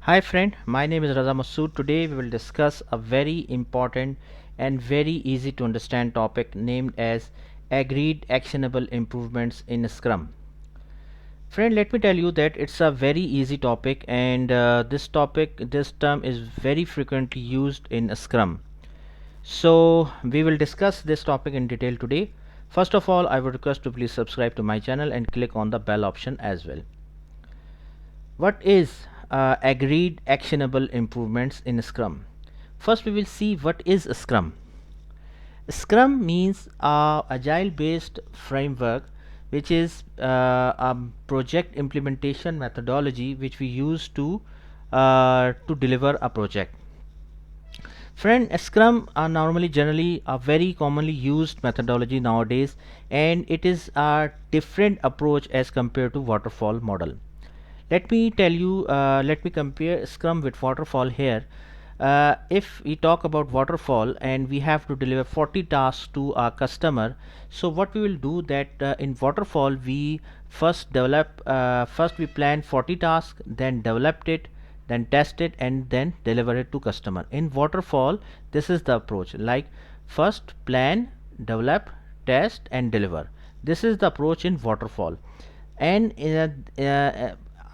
Hi friend, my name is Raza Masood. Today we will discuss a very important and very easy to understand topic named as Agreed Actionable Improvements in Scrum. Friend, let me tell you that it's a very easy topic, and this term is very frequently used in Scrum. So we will discuss this topic in detail today. First of all, I would request to please subscribe to my channel and click on the bell option as well. What is agreed actionable improvements in Scrum? First, we will see what is Scrum. Scrum means a agile based framework which is a project implementation methodology which we use to deliver a project. Friend, Scrum are normally generally a very commonly used methodology nowadays, and it is a different approach as compared to waterfall model. Let me compare Scrum with waterfall here. If we talk about waterfall and we have to deliver 40 tasks to our customer, so what we will do that in waterfall we first we plan 40 tasks, then developed it, then test it, and then deliver it to customer. In waterfall, this is the approach, like first plan, develop, test, and deliver. This is the approach in waterfall. And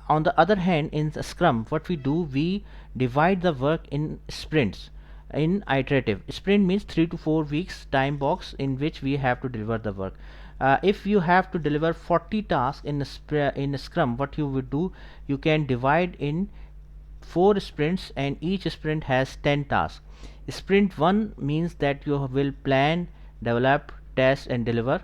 on the other hand, in the Scrum, what we do, we divide the work in sprints. In iterative sprint means 3 to 4 weeks time box in which we have to deliver the work. If you have to deliver 40 tasks in a Scrum, what you would do, you can divide in 4 sprints, and each sprint has 10 tasks. Sprint 1 means that you will plan, develop, test, and deliver,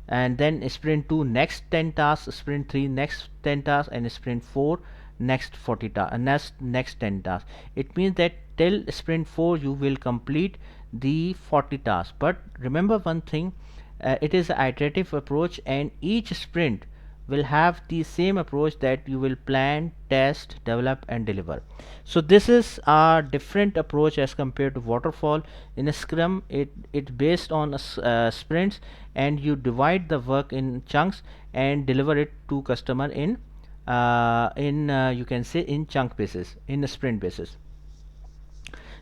and then sprint 2 next 10 tasks, sprint 3 next 10 tasks, and sprint 4 next 40 tasks, next 10 tasks. It means that till sprint 4 you will complete the 40 tasks. But remember one thing, it is an iterative approach, and each sprint will have the same approach, that you will plan, test, develop, and deliver. So this is a different approach as compared to waterfall. In a Scrum, it's based on sprints, and you divide the work in chunks and deliver it to customer in you can say in chunk basis, in a sprint basis.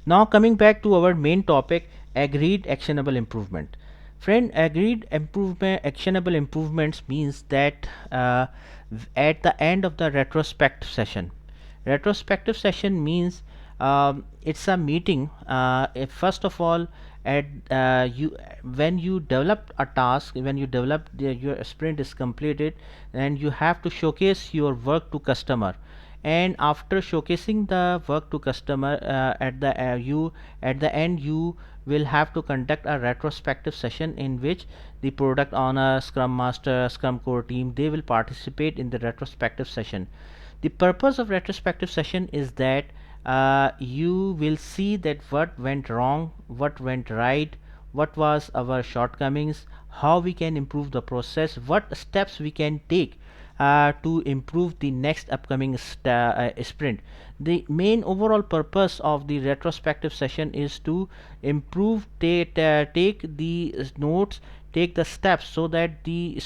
Now coming back to our main topic, agreed actionable improvement. Friend, agreed actionable improvements means that at the end of the retrospect session. Retrospective session means it's a meeting. First of all, at you when you develop a task, when you develop your sprint is completed, and you have to showcase your work to customer. And after showcasing the work to customer, at the end you will have to conduct a retrospective session in which the product owner, scrum master, scrum core team, they will participate in the retrospective session. The purpose of retrospective session is that you will see that what went wrong, what went right, what was our shortcomings, how we can improve the process, what steps we can take to improve the next upcoming sprint. The main overall purpose of the retrospective session is to improve, take the notes, take the steps, so that the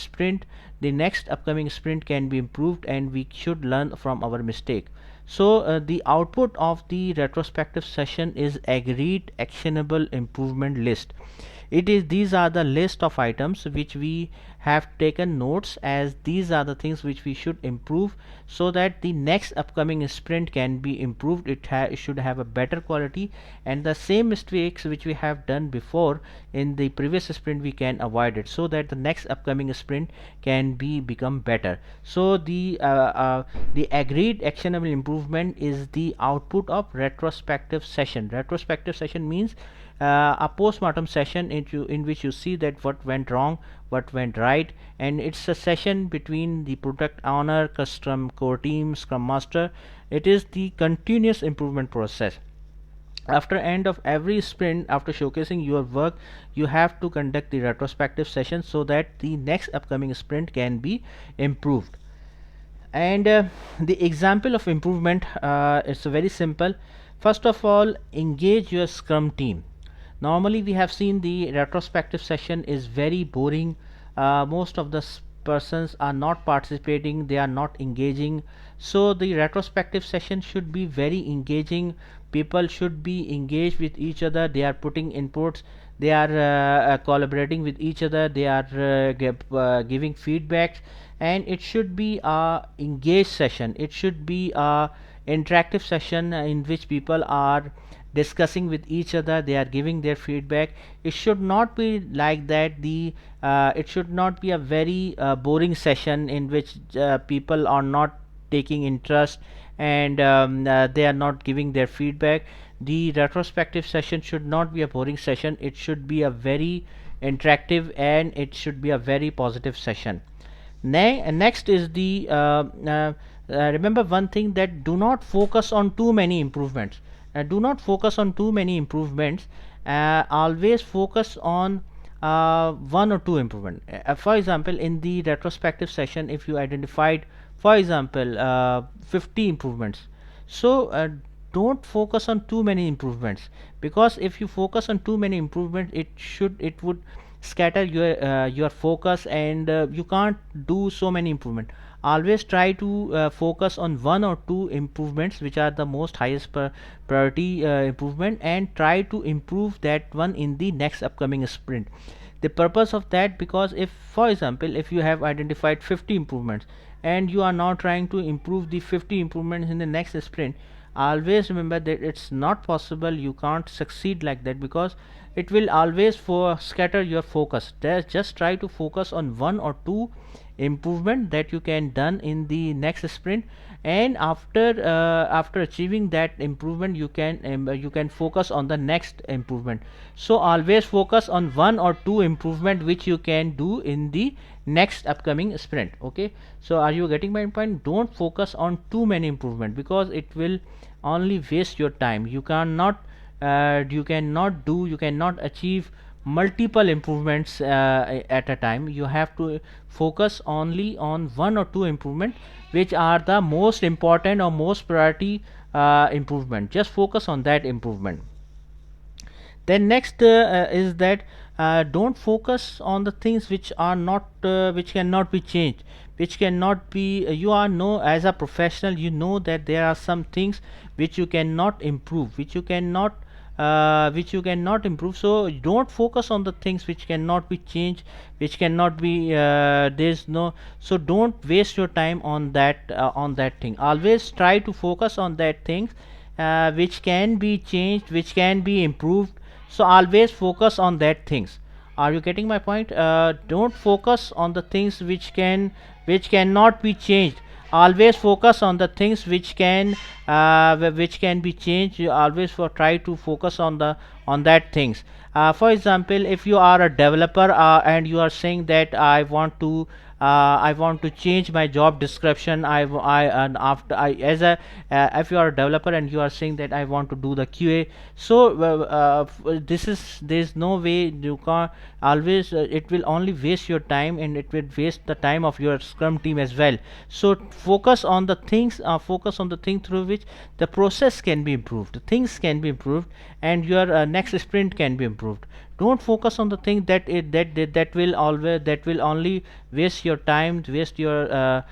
next upcoming sprint can be improved, and we should learn from our mistake. So the output of the retrospective session is agreed actionable improvement list. These are the list of items which we have taken notes, as these are the things which we should improve, so that the next upcoming sprint can be improved. It should have a better quality, and the same mistakes which we have done before in the previous sprint we can avoid it, so that the next upcoming sprint can become better. So the agreed actionable improvement is the output of retrospective session. Retrospective session means a post-mortem session in which you see that what went wrong, what went right, and it's a session between the product owner, custom core team, scrum master. It is the continuous improvement process. After end of every sprint, after showcasing your work, you have to conduct the retrospective session, so that the next upcoming sprint can be improved. And the example of improvement, it's very simple. First of all, engage your scrum team. Normally we have seen the retrospective session is very boring. Most of the persons are not participating, they are not engaging. So the retrospective session should be very engaging. People should be engaged with each other, they are putting inputs, they are collaborating with each other, they are giving feedbacks, and it should be a engaged session, it should be a interactive session in which people are discussing with each other, they are giving their feedback. It should not be like that. The it should not be a very boring session in which people are not taking interest, and they are not giving their feedback. The retrospective session should not be a boring session, it should be a very interactive, and it should be a very positive session. Next is the remember one thing, that do not focus on too many improvements. Do not focus on too many improvements. Always focus on one or two improvement. For example, in the retrospective session, if you identified, for example, 50 improvements, so don't focus on too many improvements, because if you focus on too many improvements, it would scatter your focus, and you can't do so many improvement. Always try to focus on one or two improvements which are the most highest priority improvement, and try to improve that one in the next upcoming sprint. The purpose of that, because if, for example, if you have identified 50 improvements and you are now trying to improve the 50 improvements in the next sprint, always remember that it's not possible, you can't succeed like that, because it will always for scatter your focus. Just try to focus on one or two improvement that you can done in the next sprint, and after achieving that improvement, you can focus on the next improvement. So always focus on one or two improvement which you can do in the next upcoming sprint. Okay, so are you getting my point? Don't focus on too many improvement, because it will only waste your time. You cannot achieve multiple improvements at a time. You have to focus only on one or two improvement which are the most important or most priority improvement. Just focus on that improvement. Then next is that don't focus on the things which are not which cannot be changed, which cannot be you are know, as a professional, you know that there are some things which you cannot improve, which you cannot improve. So don't focus on the things which cannot be changed, which cannot be there's no, so don't waste your time on that thing. Always try to focus on that things which can be changed, which can be improved. So always focus on that things. Are you getting my point? Don't focus on the things which cannot be changed. Always focus on the things which can be changed. You always try to focus on that things. For example, if you are a developer and you are saying that I want to change my job description. And after I as a if you are a developer and you are saying that I want to do the QA, so there's no way you can always it will only waste your time, and it will waste the time of your Scrum team as well. So focus on the things through which the process can be improved, things can be improved, and your next sprint can be improved. Don't focus on the thing that will only waste your time, waste the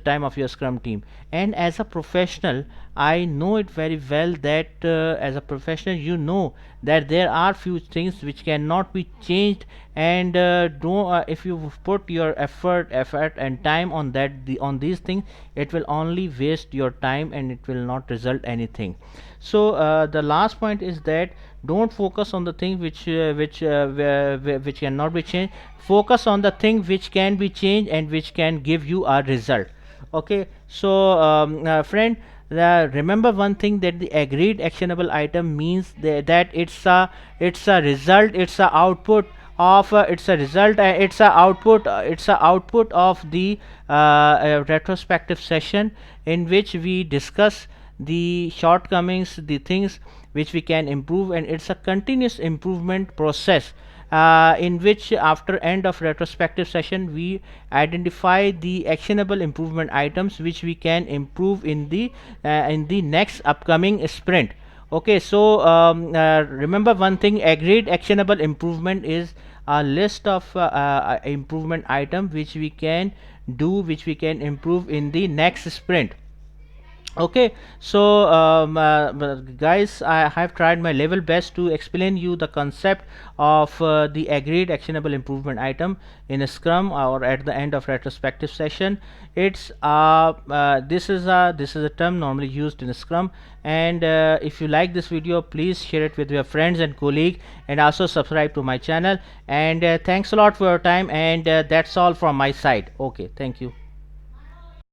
time of your Scrum team. And as a professional, I know it very well that as a professional, you know that there are few things which cannot be changed, and don't if you put your effort and time on on these things, it will only waste your time, and it will not result anything. So the last point is that don't focus on the thing which cannot be changed. Focus on the thing which can be changed and which can give you a result. Okay, so friend, remember one thing, that the agreed actionable item means that it's a result, it's a output of it's a result it's a output it's a output of the retrospective session, in which we discuss the shortcomings, the things which we can improve, and it's a continuous improvement process in which after end of retrospective session we identify the actionable improvement items which we can improve in the next upcoming sprint. Okay, so remember one thing, agreed actionable improvement is a list of improvement item which we can do, which we can improve in the next sprint. Okay, so guys, I have tried my level best to explain you the concept of the agreed actionable improvement item in a scrum or at the end of retrospective session. It's this is a term normally used in a scrum. And if you like this video, please share it with your friends and colleagues, and also subscribe to my channel. And thanks a lot for your time, and that's all from my side. Okay, thank you.